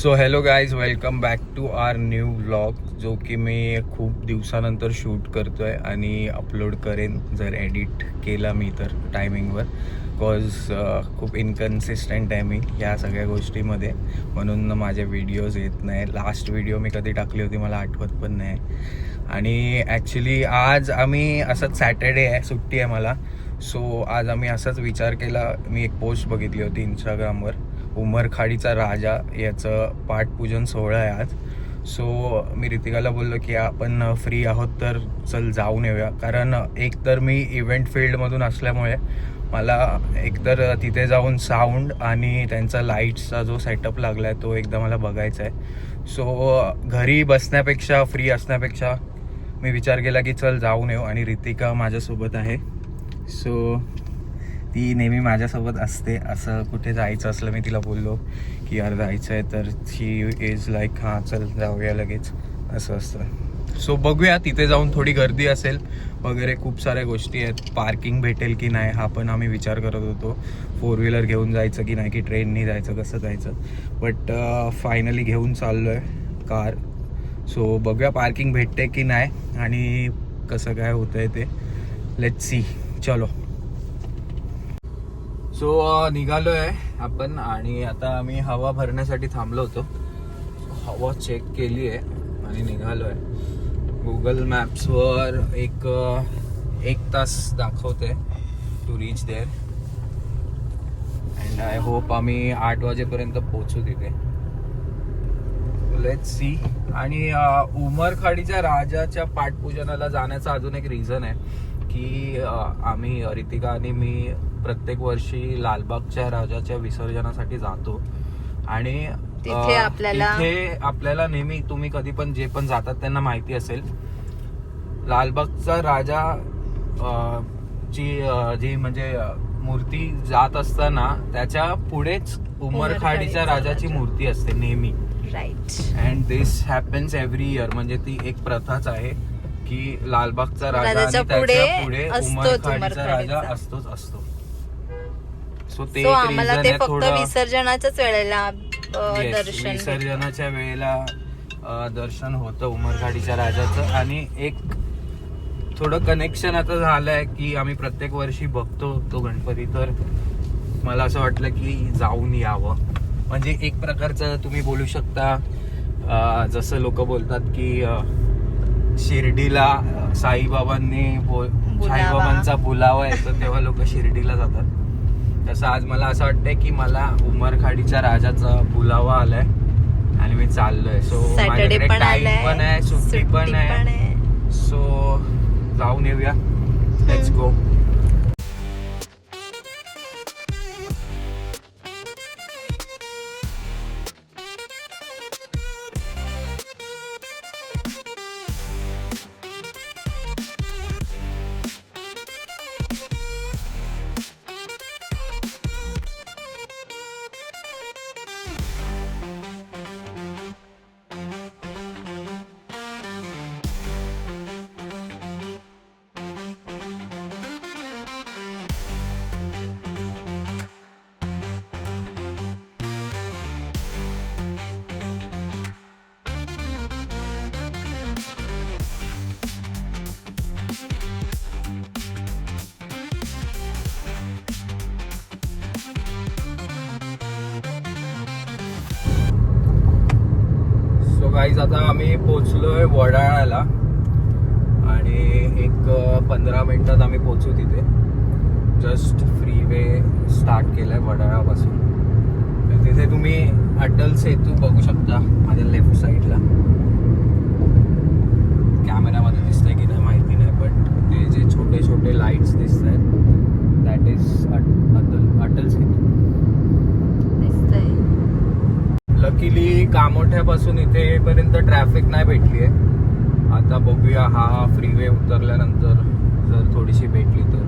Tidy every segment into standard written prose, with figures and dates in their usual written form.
So hello guys, welcome back to our new vlog, जो की मी खूप दिवसानंतर शूट करतो आहे आणि अपलोड करेन जर एडिट केला मी तर टायमिंगवर. बिकॉज खूप इनकन्सिस्टंट आहे मी ह्या सगळ्या गोष्टीमध्ये, म्हणून माझे व्हिडिओज येत नाही. लास्ट व्हिडिओ मी कधी टाकली होती मला आठवत पण नाही. आणि ॲक्च्युली आज आम्ही असंच, सॅटर्डे आहे, सुट्टी आहे मला. सो आज आम्ही असाच विचार केला. मी एक पोस्ट बघितली होती इंस्टाग्रामवर, उमरखाडीचा राजा याचं पाठपूजन सोहळा आहे आज. सो मी रितिकाला बोललो की आपण फ्री आहोत तर चल जाऊन येऊया. कारण एकतर मी इव्हेंट फील्डमधून असल्यामुळे मला एकतर तिथे जाऊन साऊंड आणि त्यांचा लाईट्सचा जो सेटअप लागला आहे तो एकदा मला बघायचा आहे. सो घरी बसण्यापेक्षा, फ्री असण्यापेक्षा मी विचार केला की चल जाऊन येऊ. आणि रितिका माझ्यासोबत आहे. सो ती नेहमी माझ्यासोबत असते. असं कुठे जायचं असलं मी तिला बोललो की यार जायचं आहे तर शी इज लाईक हां चल जाऊया लगेच, असं असतं. सो बघूया, तिथे जाऊन थोडी गर्दी असेल वगैरे, खूप साऱ्या गोष्टी आहेत. पार्किंग भेटेल की नाही हा पण आम्ही विचार करत होतो. 4 व्हीलर घेऊन जायचं की नाही, की ट्रेननी जायचं, कसं जायचं. बट फायनली घेऊन चाललो आहे कार. सो बघूया पार्किंग भेटते की नाही आणि कसं काय होतं आहे ते. Let's see. चलो. सो निघालो आहे आपण आणि आता आम्ही हवा भरण्यासाठी थांबलो होतो. हवा चेक केली आहे आणि निघालो आहे. गुगल मॅप्सवर एक तास दाखवते to reach there. And I hope आम्ही 8 वाजेपर्यंत पोहोचू तिथे. Let's see. आणि उमरखाडीच्या राजाच्या पाठपूजनाला जाण्याचा अजून एक रिझन आहे की आम्ही, रितिका आणि मी, प्रत्येक वर्षी लालबागच्या राजाच्या विसर्जनासाठी जातो. आणि तिथे आपल्याला नेहमी, तुम्ही कधी पण जे पण जातात त्यांना माहिती असेल, लालबागचा राजा जी म्हणजे मूर्ती जात असताना त्याच्या पुढेच उमरखाडीच्या राजाची मूर्ती असते नेहमी. Right. And this happens every year. म्हणजे ती एक प्रथाच आहे की लालबागचा राजा आणि त्याच्या पुढे उमरखाडीचा राजा असतोच असतो. सो ते आम्हाला ते फक्त विसर्जनाच्याच वेळेला विसर्जनाच्या वेळेला दर्शन होतं उमरखाडीच्या राजाचं. आणि एक थोडं कनेक्शन आता झालंय की आम्ही प्रत्येक वर्षी बघतो तो गणपती, तर मला असं वाटलं की जाऊन यावं. म्हणजे एक प्रकारचं तुम्ही बोलू शकता, जसं लोक बोलतात की शिर्डीला साईबाबांचा बुलावा येतो तेव्हा लोक शिर्डीला जातात, तसं आज मला असं वाटतंय की मला उमरखाडीच्या राजाचा बुलावा आलाय आणि मी चाललोय. सो माझ्याकडे टाइम पण आहे, सुट्टी पण आहे. सो जाऊन येऊया. Let's go. गाईज आता आम्ही पोचलोय वडाळ्याला आणि एक 15 मिनिटात आम्ही पोचू तिथे. जस्ट फ्रीवे स्टार्ट केलाय वडाळ्यापासून. तिथे तुम्ही अटल सेतू बघू शकता माझ्या लेफ्ट साईडला. कॅमेरामध्ये दिसतंय की नाही माहिती नाही, बट ते जे छोटे छोटे लाईट्स दिसत आहेत that is Atal Setu. Luckily कामोठ्यापासून इथे येईपर्यंत ट्रॅफिक नाही भेटली आहे. आता बघूया हा फ्रीवे उतरल्यानंतर जर थोडीशी भेटली तर.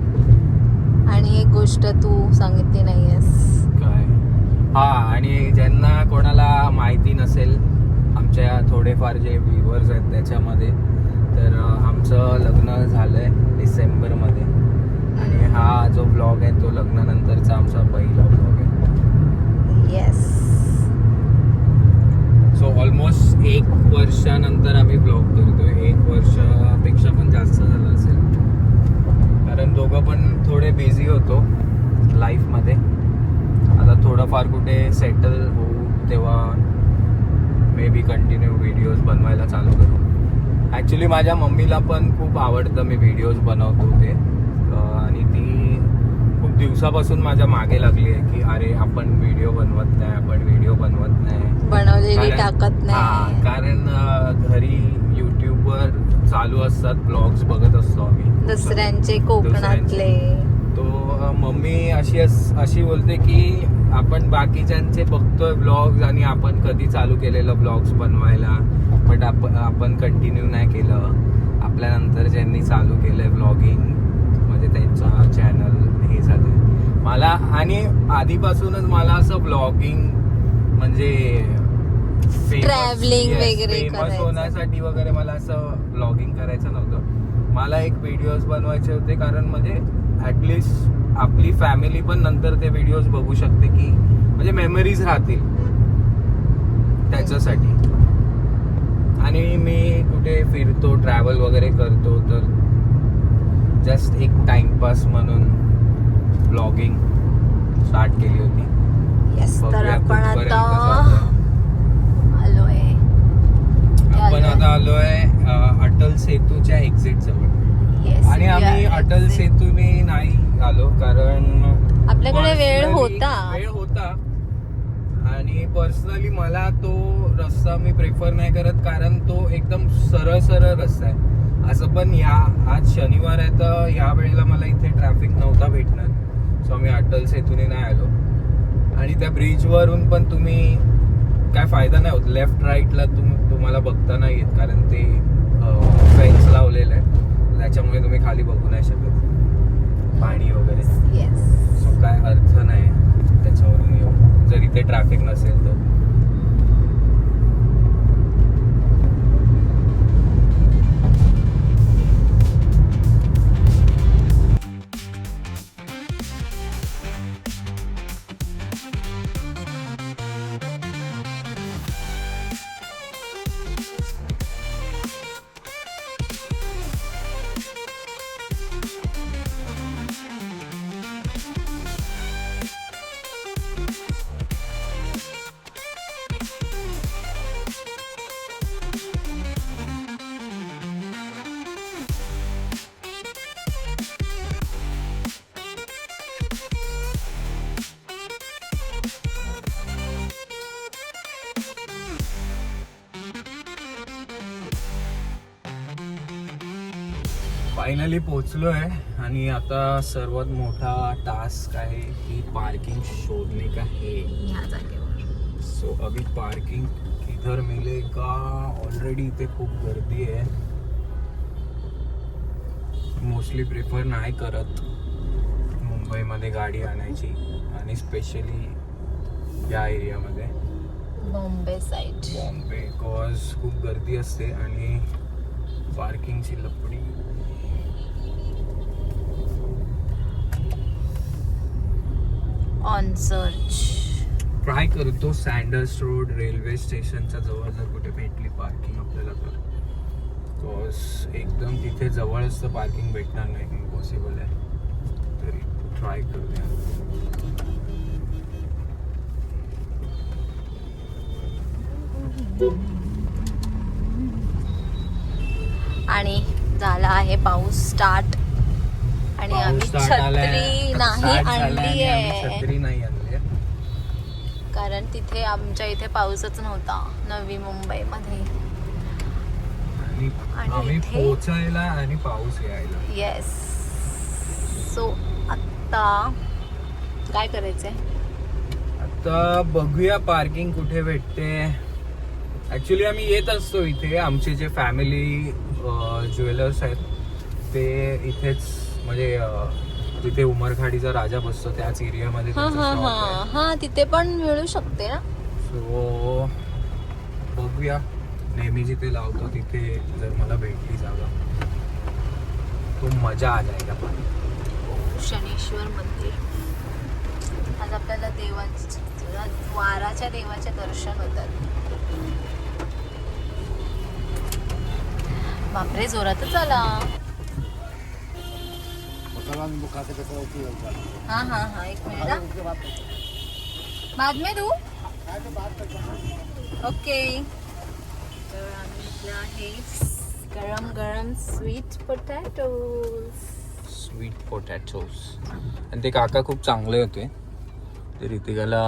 आणि एक गोष्ट तू सांगितली नाहीयेस काय? हा, आणि ज्यांना कोणाला माहिती नसेल, आमच्या थोडेफार जे व्ह्युअर्स आहेत त्याच्यामध्ये, तर आमचं लग्न झालंय डिसेंबरमध्ये आणि हा जो व्लॉग आहे तो लग्नानंतरचा आमचा पहिला व्लॉग आहे. येस. वर्षानंतर आम्ही ब्लॉग करतोय. 1 वर्षापेक्षा पण जास्त झालं असेल, कारण दोघं पण थोडे बिझी होतो लाईफमध्ये. आता थोडंफार कुठे सेटल होऊ तेव्हा मे बी कंटिन्यू व्हिडिओज बनवायला चालू करू. ॲक्च्युली माझ्या मम्मीला पण खूप आवडतं मी व्हिडिओज बनवतो ते, आणि ती खूप दिवसापासून माझ्या मागे लागली आहे की अरे आपण व्हिडिओ बनवत नाही, बनवलेली टाकत नाही. हां, कारण घरी यूट्यूबवर चालू असतात ब्लॉग्स बघत असतो आम्ही दुसऱ्यांचे कोकणातले. तो मम्मी अशी बोलते की आपण बाकीच्यांचे बघतोय ब्लॉग्स आणि आपण कधी चालू केलेलं ब्लॉग्स बनवायला, बट आपण कंटिन्यू नाही केलं. आपल्यानंतर ज्यांनी चालू केलंय ब्लॉगिंग म्हणजे त्यांचा चॅनल हे झालं मला. आणि आधीपासूनच मला असं ब्लॉगिंग म्हणजे ट्रॅव्हलिंग वगैरे फेमस होण्यासाठी वगैरे मला असं ब्लॉगिंग करायचं नव्हतं. मला एक व्हिडिओज बनवायचे होते, कारण म्हणजे ऍटलिस्ट आपली फॅमिली पण नंतर ते व्हिडिओज बघू शकते की म्हणजे मेमरीज राहतील त्याच्यासाठी. आणि मी कुठे फिरतो, ट्रॅव्हल वगैरे करतो, तर जस्ट एक टाइमपास म्हणून ब्लॉगिंग स्टार्ट केली होती. येस, तर बघूया आपण कुठपर्यंत आता आपण आता आलोय अटल सेतूच्या एक्झिट जवळ. आणि आम्ही अटल सेतूने नाही आलो, कारण आपल्याकडे वेळ होता. आणि पर्सनली मला तो रस्ता मी प्रेफर नाही करत, कारण तो एकदम सरळ रस्ता आहे. असं पण आज शनिवार आहे, तर ह्या वेळेला मला इथे ट्रॅफिक नव्हता भेटणार, सो आम्ही अटल सेतूने नाही आलो. आणि त्या ब्रिजवरून पण तुम्ही काय फायदा नाही होत, लेफ्ट राईटला तुम्हाला बघता नाही येत, कारण ते फेन्स लावलेलं आहे, त्याच्यामुळे तुम्ही खाली बघू नाही शकत पाणी वगैरे. सो काय अर्थ नाही त्याच्यावरून येऊ, जर इथे ट्रॅफिक नसेल तर. फायनली पोहोचलो आहे, आणि आता सर्वात मोठा टास्क आहे की पार्किंग शोधने का है या जागेवर. सो अभी पार्किंग किधर मिलेगा. ऑलरेडी इथे खूप गर्दी आहे. मोस्टली प्रिफर नाही करत मुंबईमध्ये गाडी आणायची, आणि स्पेशली या एरियामध्ये बॉम्बे साईड. बॉम्बे, बिकॉज खूप गर्दी असते आणि पार्किंगची लपडी. ऑन सर्च ट्राय करतो सँडर्स रोड रेल्वे स्टेशनच्या जवळ जर कुठे भेटली पार्किंग आपल्याला, तर बिकॉज एकदम तिथे जवळच तर पार्किंग भेटणार नाही, इम्पॉसिबल आहे. तरी ट्राय करूया. आणि झाला आहे पाऊस स्टार्ट, आणि आम्ही छत्री नाही आणली आहे, कारण तिथे आमच्या इथे पाऊसच नव्हता नवी मुंबईमध्ये. आणि आम्ही पोहोचायला आणि पाऊस यायला. येस. सो आता काय करायचंय, आता बघूया पार्किंग कुठे भेटते. ऍक्च्युली आम्ही येत असतो इथे, आमचे जे फॅमिली ज्वेलर्स आहेत ते इथेच, म्हणजे जिथे उमरखाडीचा राजा बसतो त्याच एरियामध्ये. हा तिथे पण मिळू शकते ना. सो बघूया, नेहमी जिथे लावतो तिथे जर मला भेटली जागा तो मजा आ जाएगा. शनीश्वर मंदिर. आज आपल्याला वाराच्या देवाचे दर्शन होतात. बापरे जोरातच आला. हाँ हाँ हाँ एक मिनट हाँ. बाद में दू. ओके. तर आम्ही घेतलं आहे गरम गरम स्वीट पोटॅटोज. Sweet potatoes. आणि ते काका खूप चांगले होते. ते रितिकाला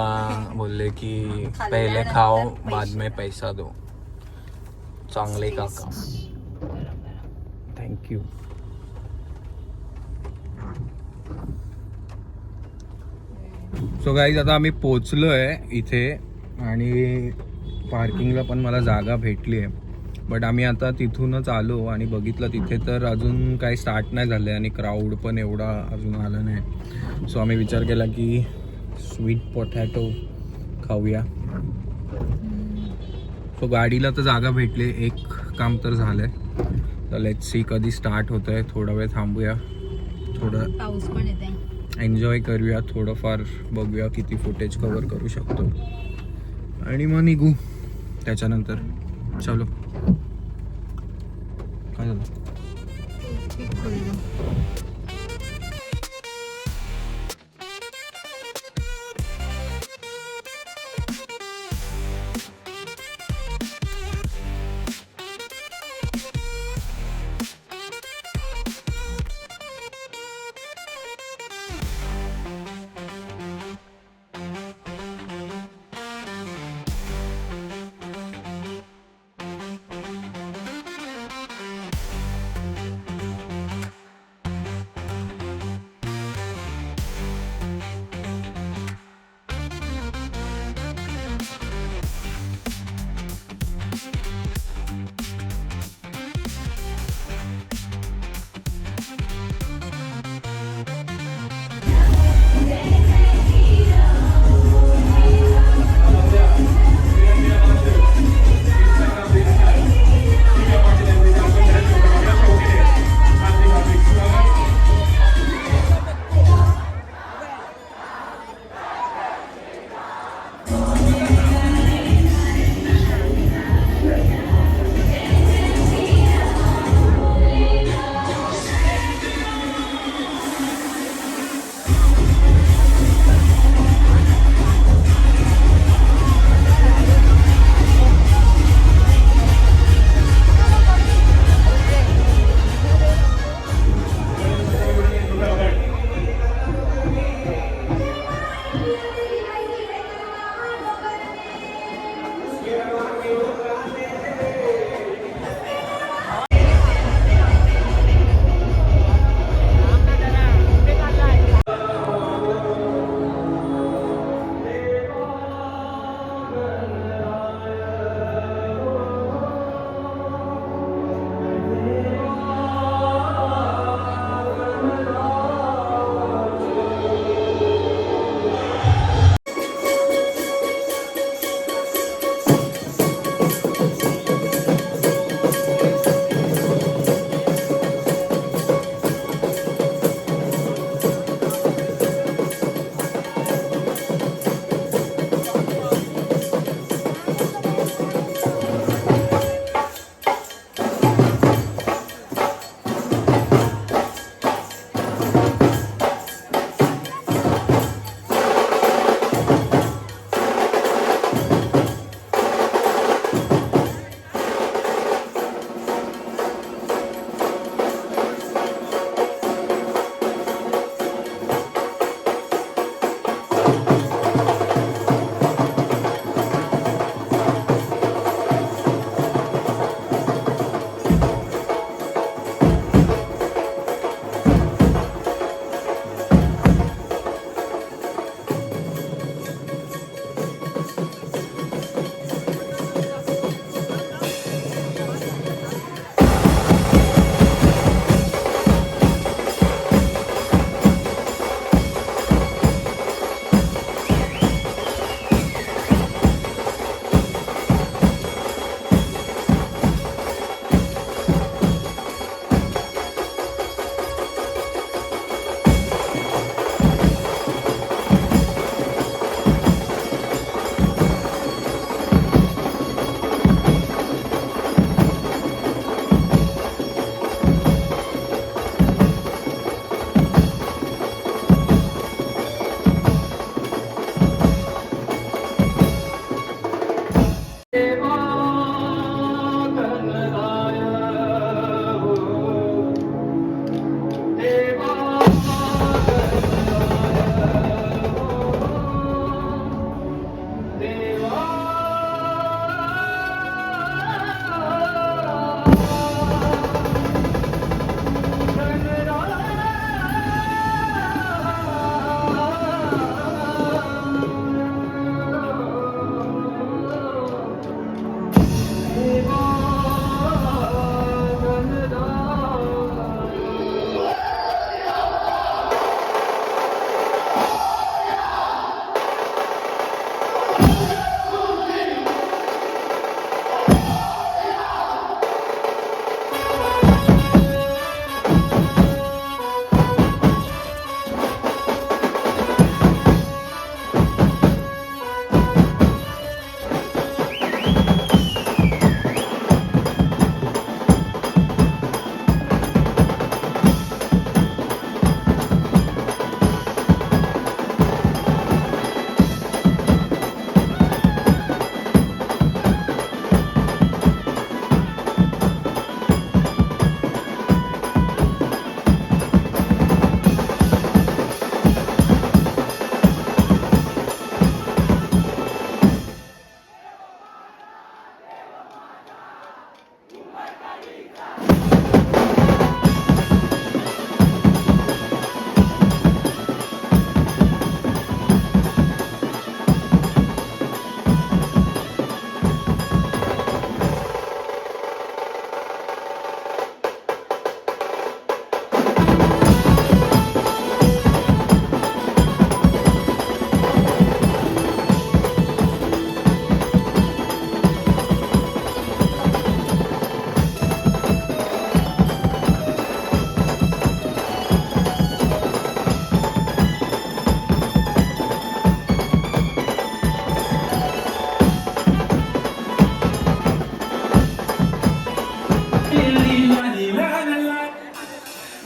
बोलले की पहिले खाओ बाद में पैसा दो. चांगले काका. थँक्यू. सो गाईज आता आम्ही पोचलो आहे इथे आणि पार्किंगला पण मला जागा भेटली आहे. बट आम्ही आता तिथूनच आलो आणि बघितलं तिथे तर अजून काही स्टार्ट नाही झालं आणि क्राऊड पण एवढा अजून आला नाही. सो आम्ही विचार केला की स्वीट पोटॅटो खाऊया. सो गाडीला तर जागा भेटली, एक काम तर झालंय. तर लेट्स सी कधी स्टार्ट होत आहे. थोडा वेळ थांबूया, थोडं पाऊस पण येते. एन्जॉय करूया, थोडंफार बघूया किती फुटेज कव्हर करू शकतो आणि मग निघू त्याच्यानंतर. चलो. काय झालं?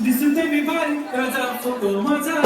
दिसते मी भारी त्याचा फोटो माझा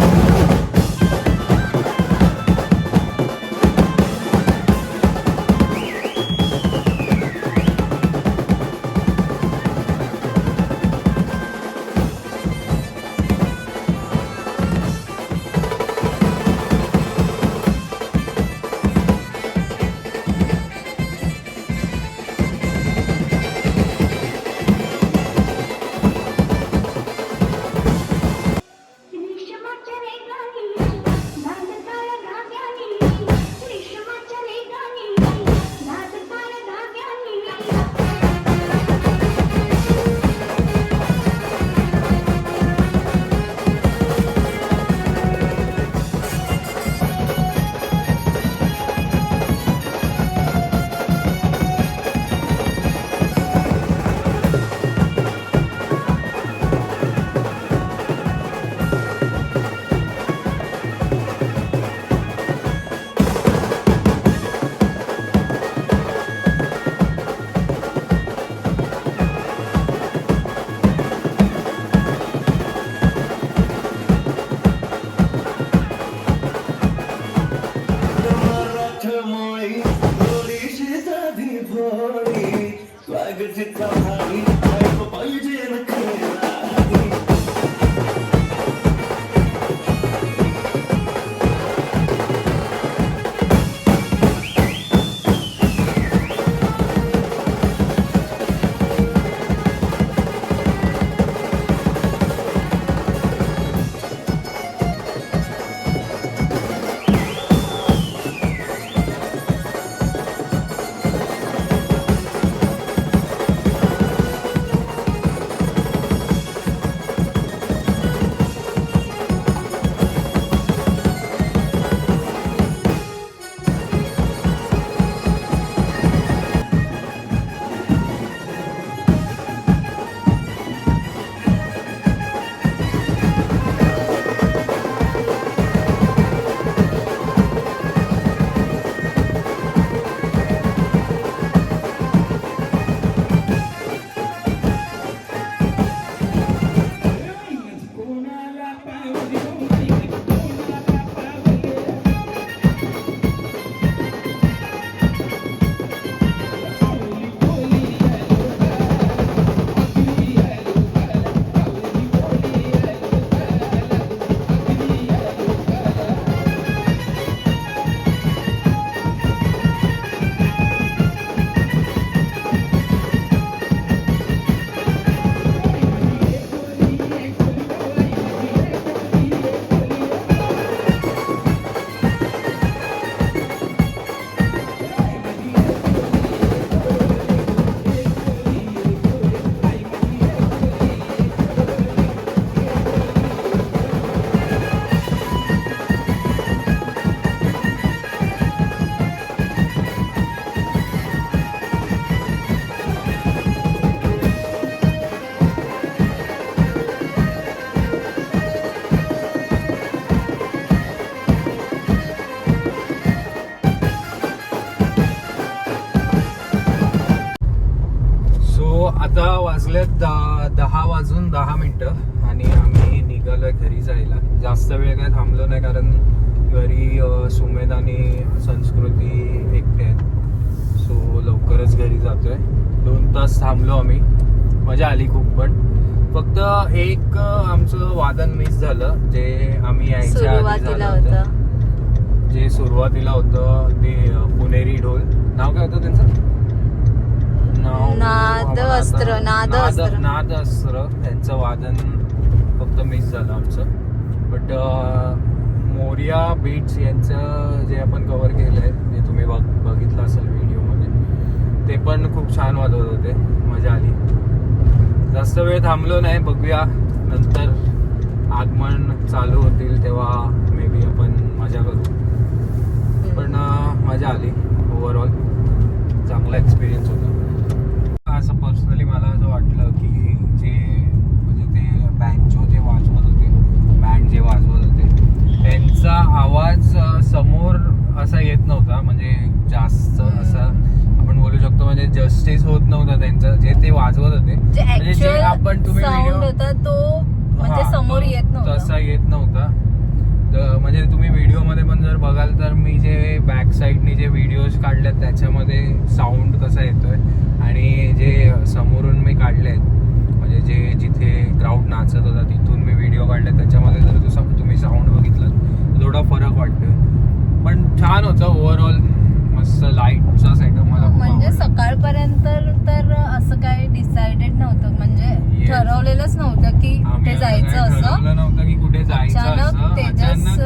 आता वाजलेत 10:10 आणि आम्ही निघालोय घरी जायला. जास्त वेळ काय थांबलो नाही कारण घरी सुमेध आणि संस्कृती एकटे आहेत. सो लवकरच घरी जातोय. 2 तास थांबलो आम्ही. मजा आली खूप. पण फक्त एक आमचं वादन मिस झालं जे आम्ही यायच्या आधी झालं होतं. जे सुरुवातीला होतं ते पुणेरी ढोल. नाव काय होतं त्यांचं? नाव नादअस्त्र, नादअस्त्र. नादअस्त्र त्यांचं वादन फक्त मिस झालं आमचं. बट मोरिया बीट्स यांचं जे आपण कव्हर केलं आहे, जे तुम्ही बघितलं असेल व्हिडिओमध्ये, ते पण खूप छान वाजवत होते. मजा आली. जास्त वेळ थांबलो नाही. बघूया नंतर आगमन चालू होतील तेव्हा मे बी आपण मजा करू. पण मजा आली. ओव्हरऑल चांगला एक्सपिरियन्स होता. असं पर्सनली मला असं वाटलं की जे म्हणजे ते बँजो जे वाजवत होते, बँड जे वाजवत होते, त्यांचा आवाज समोर असा येत नव्हता. म्हणजे जास्त असा आपण बोलू शकतो, म्हणजे जस्टिस होत नव्हता त्यांचं जे ते वाजवत होते. म्हणजे जे आपण तुम्ही साऊंड होता तो म्हणजे समोर येत नव्हता, तसा येत नव्हता. म्हणजे तुम्ही व्हिडिओमध्ये पण जर बघाल तर मी जे बॅक साईडने जे व्हिडिओज काढलेत त्याच्यामध्ये साऊंड कसा येतोय, आणि जे समोरून मी काढले म्हणजे जे जिथे क्राऊड नाचत होता तिथून मी व्हिडिओ काढले त्याच्यामध्ये जर तुम्ही साऊंड बघितलं थोडा फरक वाटतोय. पण छान होतं ओव्हरऑल. मस्त लाईटचा सेटअप मला म्हणजे सकाळपर्यंत तर असं काही डिसाइडेड नव्हतं, म्हणजे ठरवलेलंच नव्हतं की कुठे जायचं असं. ठरवलं नव्हतं की कुठे जायचं असं. अचानक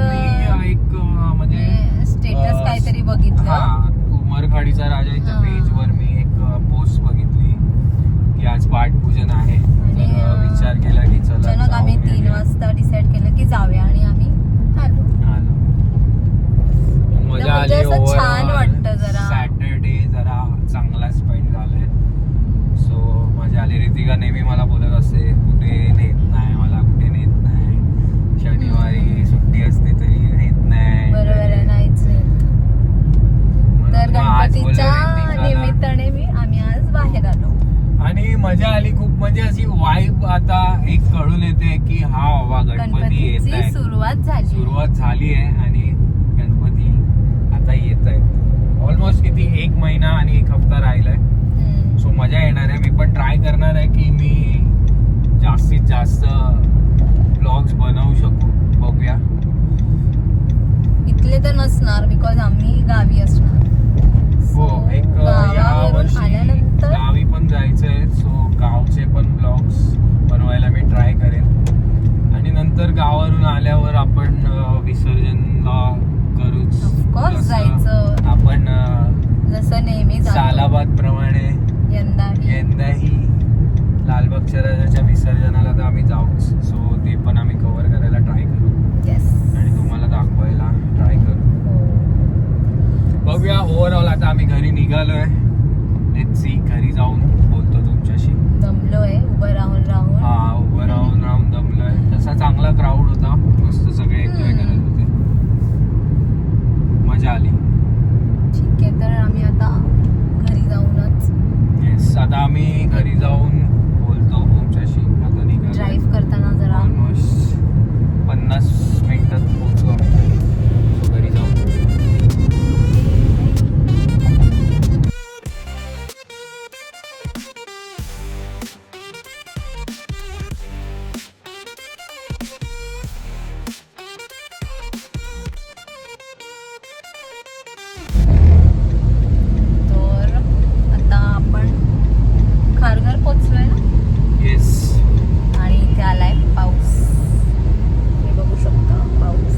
मी एक म्हणजे स्टेटस काहीतरी बघितलं. उमरखाडीचा राजाच्या पेजवर मी एक पोस्ट बघितली की आज पाठपूजन आहे. तर विचार केला की चला अचानक आम्ही 3 वाजता डिसाइड केलं की जाऊया आणि आम्ही आलो. मजा आली. छान वाटतं जरा. सॅटरडे जरा चांगला स्पेंड झालाय. सो मजा आली. रितिका नेहमी मला बोलत असते कुठे नेत नाही मला, कुठे नेत नाही. शनिवारी सुट्टी असते तरी नेत नाही. बरोबर आहे, नाहीच. तर गणपतीच्या निमित्ताने आम्ही आज बाहेर आलो आणि मजा आली खूप. म्हणजे अशी वाईब आता एक कळून येते की हा बाबा गणपती येत आहे, सुरुवात झाली आहे आणि गणपती आता येत आहेत. ऑलमोस्ट किती 1 महिना आणि 1 हफ्ता राहिलाय. सो मजा येणार आहे. मी पण ट्राय करणार आहे की मी जास्तीत जास्त ब्लॉग्स बनवू शकू. बघूया. इथले तर नसणार बिकॉज आम्ही गावी असणार. हो, एक यावर्षी आल्यानंतर गावी पण जायचंय. सो गावचे पण ब्लॉग्स बनवायला मी ट्राय करेन. आणि नंतर गावावरून आल्यावर आपण विसर्जनला करूच. ऑफकोर्स जायचं आपण जसं नेहमी सालाबाद प्रमाणे यंदाही लालबागच्या राजाच्या विसर्जनाला तर आम्ही जाऊच. सो ते पण आम्ही कव्हर करायला ट्राय करू. आणि तुम्हाला दाखवायला ट्राय करू. बघूया. ओव्हरऑल आता आम्ही घरी निघालोय. Let's see. घरी जाऊन बोलतो तुमच्याशी. दमलोय उभं राहून हा, उभं राहून दमलोय. तसा चांगला क्राऊड होता. मस्त सगळे एन्जॉय करत होते. मजा आली. ठीक आहे, तर आम्ही आता घरी जाऊनच. येस, आता आम्ही घरी जाऊन बोलतो तुमच्याशी. आता निघालो. ड्राईव्ह करताना जरा ऑलमोस्ट 50 मिनिटात पोहोचू आम्ही. सो घरी जाऊ. तर आता आपण खारघर पोचलोय ना. येस. आणि इथे आलाय पाऊस. हे बघू शकता पाऊस.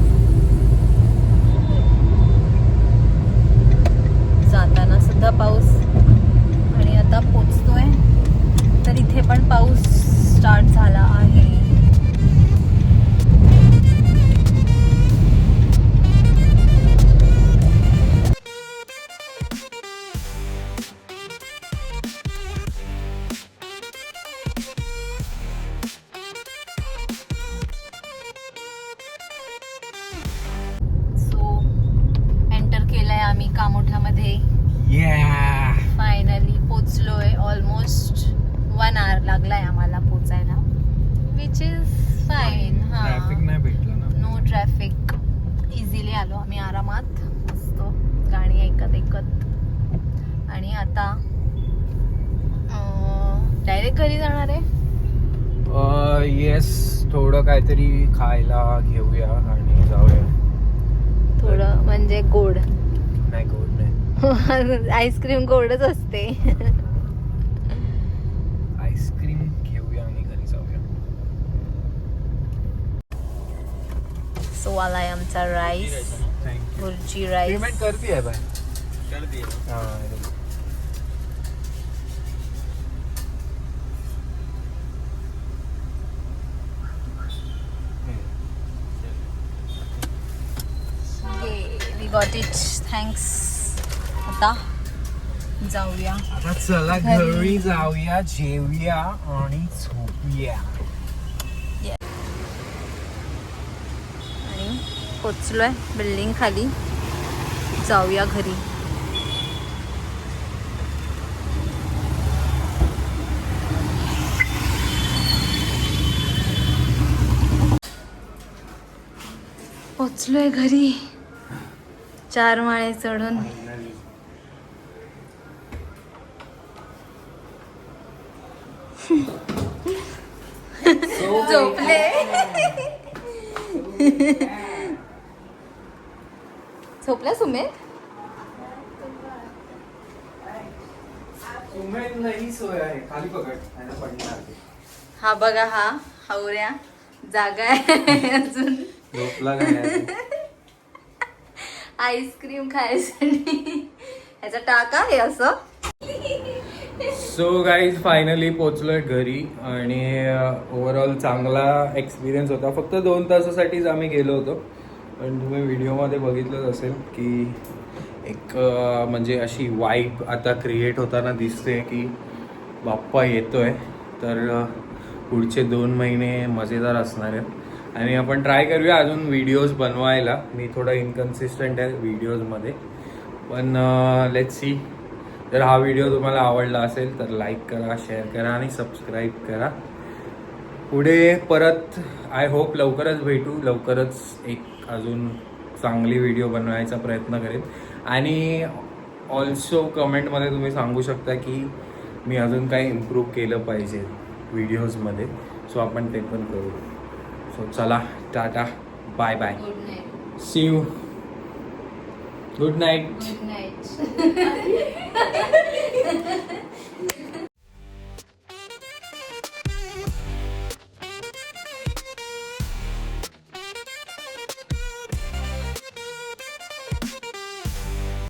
जाताना सुद्धा पाऊस आणि आता पोचतोय तर इथे पण पाऊस स्टार्ट झाला आहे. आम्ही कामोठ्यामध्ये फायनली पोचलोय. ऑलमोस्ट 1 hour लागलाय आम्हाला पोचायला, विच इज फाईन. ट्रॅफिक नाही भेटलं ना. No traffic. इझिली आलो आम्ही आरामात. मस्त गाणी ऐकत. आणि आता डायरेक्ट घरी जाणार आहे. येस, थोडं काहीतरी खायला घेऊया आणि जाऊया. थोडं म्हणजे गोड नाही, गोड नाही. आईस्क्रीम गोडच असते. सो आलाय आमचा राईस, भुर्जी राईस. पेमेंट करती आहे bye we got it, thanks. आता जाऊया. आता चला घरी जाऊया, जेवूया आणि झोपूया. आणि पोचलोय बिल्डिंग खाली, जाऊया घरी. पोचलोय घरी 4 माळे चढून. झोपले. झोपला सुमेध? नाही सोय आहे, खाली पकड. हा बघा, हा हावऱ्या जागा आहे अजून. झोपला काय? आईस्क्रीम खायसाठी ह्याचा टाका आहे असं. सो गाईज फायनली पोचलोय घरी आणि ओव्हरऑल चांगला एक्सपिरियन्स होता. फक्त 2 तासासाठीच आम्ही गेलो होतो, पण तुम्ही व्हिडिओमध्ये बघितलंच असेल की एक म्हणजे अशी वाईब आता क्रिएट होताना दिसते की बाप्पा येतोय. तर पुढचे 2 महिने मजेदार असणार आहेत आणि आपण ट्राय करूया अजून व्हिडिओज बनवायला. मी थोडा इनकन्सिस्टंट आहे व्हिडिओजमध्ये, पण लेट्स सी. जर हा व्हिडिओ तुम्हाला आवडला असेल तर लाईक करा, शेअर करा आणि सबस्क्राईब करा. पुढे परत आय होप लवकरच भेटू, लवकरच एक अजून चांगली व्हिडिओ बनवायचा प्रयत्न करेन. आणि ऑल्सो कमेंटमध्ये तुम्ही सांगू शकता की मी अजून काही इम्प्रूव्ह केलं पाहिजे व्हिडिओजमध्ये, सो आपण ते पण करू. सो चला, tata, bye bye, good night. See you. Good night. Good night.